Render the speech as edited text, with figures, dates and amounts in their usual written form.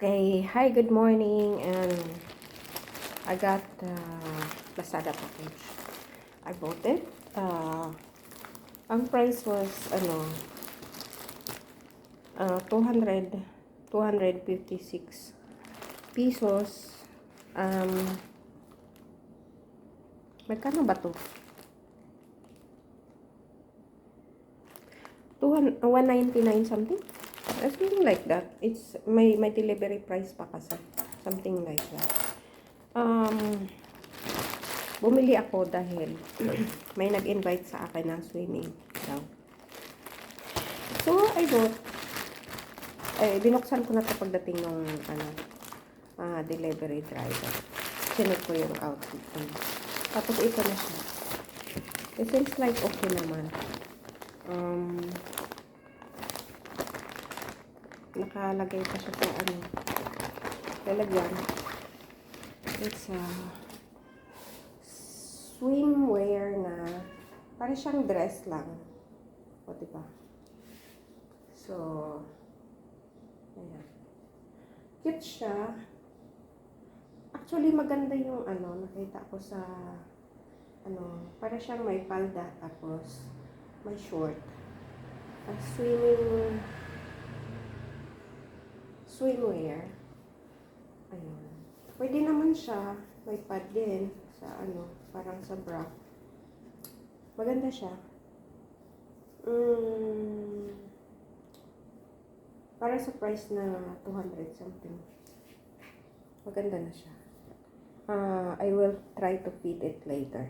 Okay, hi, good morning, and I got Lazada package. I bought it. Ang price was, 256 pesos. Magkano ba to? 199 something? Something like that. It's my delivery price pa kasi. Something like that. Bumili ako dahil may nag-invite sa akin ng swimming daw. So, I bought. Binuksan ko na ito pagdating ng delivery driver. Sinot ko yung outfit ko. Tapos ito na siya. It seems like okay naman. Nakalagay pa siya sa lalagyan. It's a swimwear na para siyang dress lang. O, diba? So, ayan. Cute siya. Actually, maganda yung nakita ko sa para siyang may palda tapos may short. Swimwear. Ayun. Pwede naman siya may pad din sa parang sa bra. Maganda siya. Para sa price na 200 something. Maganda na siya. I will try to fit it later.